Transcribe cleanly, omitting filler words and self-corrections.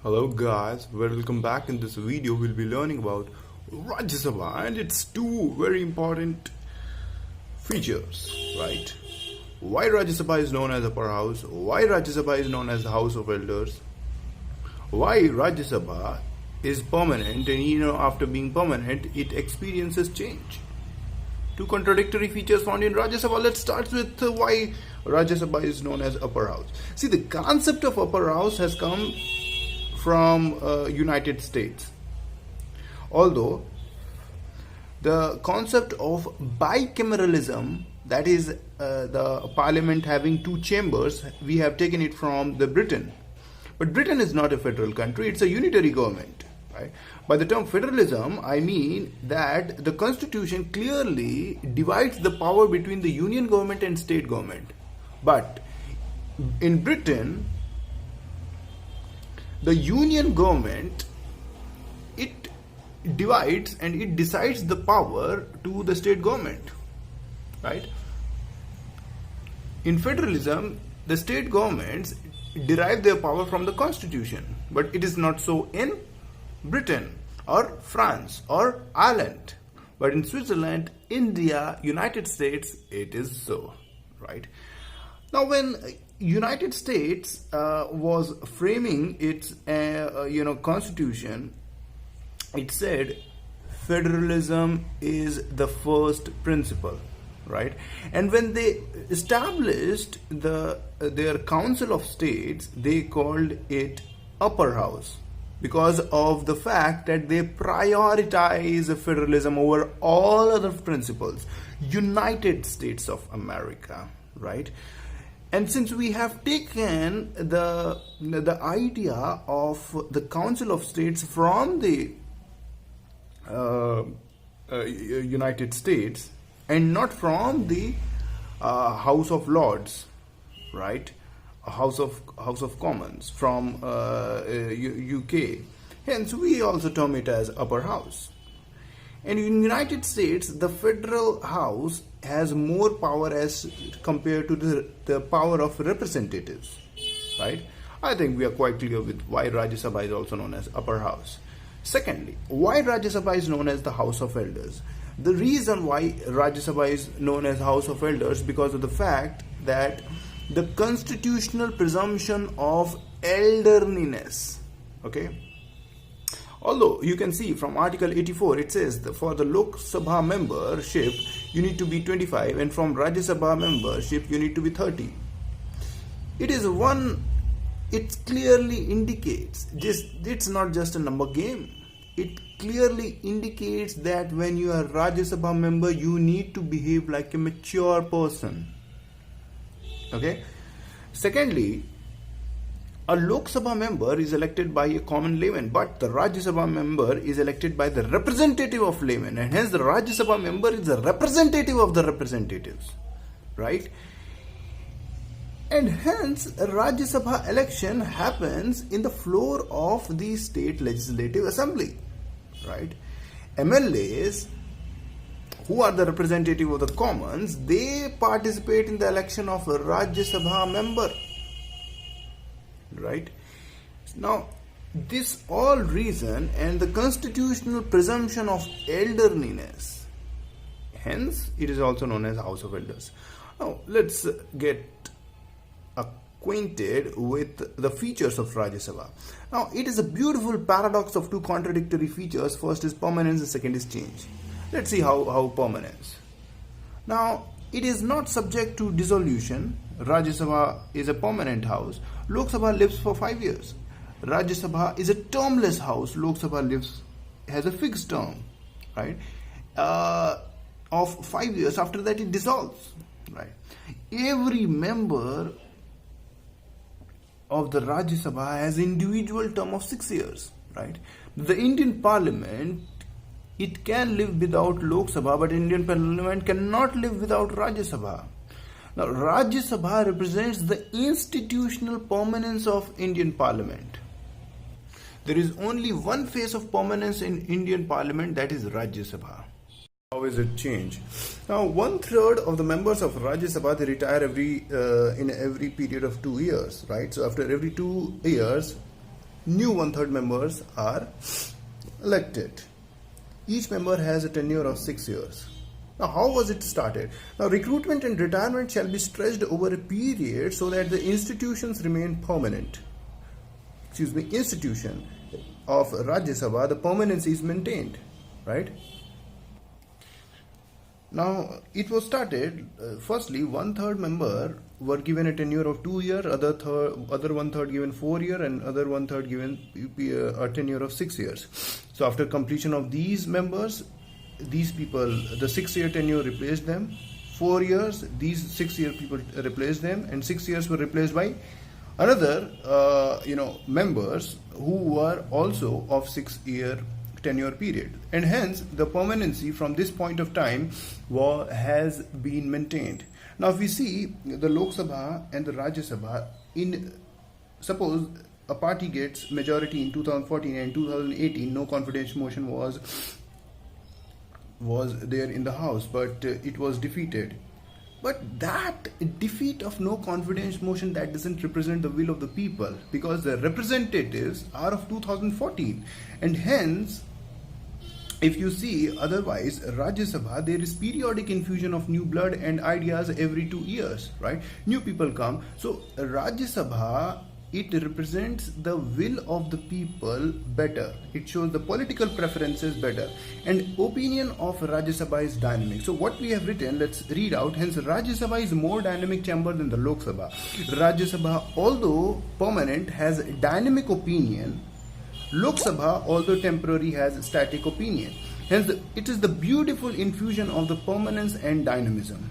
Hello guys, welcome back. In this video we'll be learning about Rajya Sabha and its two very important features, right? Why Rajya Sabha is known as Upper House, why Rajya Sabha is known as the House of Elders, why Rajya Sabha is permanent and after being permanent it experiences change. Two contradictory features found in Rajya Sabha. Let's start with why Rajya Sabha is known as Upper House. See, the concept of Upper House has come from United States. Although the concept of bicameralism, that is the parliament having two chambers, we have taken it from the Britain. But Britain is not a federal country, it's a unitary government. Right? By the term federalism, I mean that the constitution clearly divides the power between the union government and state government. But in Britain, the union government, it divides and it decides the power to the state government, right? In federalism, the state governments derive their power from the constitution, but it is not so in Britain or France or Ireland. But in Switzerland, India, United States, it is so, right? Now, when United States was framing its constitution, it said federalism is the first principle, right? And when they established their council of states, they called it Upper House because of the fact that they prioritize federalism over all other principles. United States of America, right? And since we have taken the idea of the Council of States from the United States and not from the House of Lords, right? House of Commons from UK. Hence, we also term it as Upper House. And in the United States, the federal house has more power as compared to the power of representatives, right? I think we are quite clear with why Rajya Sabha is also known as Upper House. Secondly, why Rajya Sabha is known as the House of Elders? The reason why Rajya Sabha is known as House of Elders because of the fact that the constitutional presumption of elderliness, okay? Although you can see from Article 84, it says that for the Lok Sabha membership, you need to be 25, and from Rajya Sabha membership, you need to be 30. It clearly indicates, it's not just a number game. It clearly indicates that when you are a Rajya Sabha member, you need to behave like a mature person. Okay? Secondly, a Lok Sabha member is elected by a common layman, but the Rajya Sabha member is elected by the representative of laymen, and hence the Rajya Sabha member is the representative of the representatives, right? And hence a Rajya Sabha election happens in the floor of the state legislative assembly, right? MLAs, who are the representative of the commons, they participate in the election of a Rajya Sabha member. Right? Now, this all reason and the constitutional presumption of elderliness, hence it is also known as House of Elders. Now, let's get acquainted with the features of Rajya Sabha. Now, it is a beautiful paradox of two contradictory features. First is permanence, the second is change. Let's see how permanence. Now, it is not subject to dissolution. Rajya Sabha is a permanent house. Lok Sabha lives for 5 years. Rajya Sabha is a termless house. Lok Sabha has a fixed term, right? Of 5 years. After that, it dissolves, right? Every member of the Rajya Sabha has individual term of 6 years, right? The Indian Parliament, it can live without Lok Sabha, but Indian Parliament cannot live without Rajya Sabha. Now, Rajya Sabha represents the institutional permanence of Indian Parliament. There is only one phase of permanence in Indian Parliament, that is Rajya Sabha. How is it changed? Now, 1/3 of the members of Rajya Sabha, they retire in every period of 2 years, right? So after every 2 years, new one-third members are elected. Each member has a tenure of 6 years. Now, how was it started? Now, recruitment and retirement shall be stretched over a period so that the institutions remain permanent. Institution of Rajya Sabha, the permanency is maintained, right? Now, it was started, firstly, one-third member were given a tenure of 2 years, other one-third given 4 years, and other one-third given a tenure of 6 years. So after completion of these members, these people, the 6-year tenure replaced them. 4 years, these 6-year people replaced them, and 6 years were replaced by another, members who were also of 6-year tenure period, and hence the permanency from this point of time has been maintained. Now, if we see the Lok Sabha and the Rajya Sabha, suppose a party gets majority in 2014 and 2018, no confidence motion was there in the House, but it was defeated. But that defeat of no confidence motion, that doesn't represent the will of the people, because the representatives are of 2014, and hence, if you see otherwise, Rajya Sabha, there is periodic infusion of new blood and ideas every 2 years, right? New people come. So Rajya Sabha, it represents the will of the people better. It shows the political preferences better. And opinion of Rajya Sabha is dynamic. So what we have written, let's read out. Hence, Rajya Sabha is more dynamic chamber than the Lok Sabha. Rajya Sabha, although permanent, has dynamic opinion. Lok Sabha, although temporary, has static opinion. Hence, it is the beautiful infusion of the permanence and dynamism.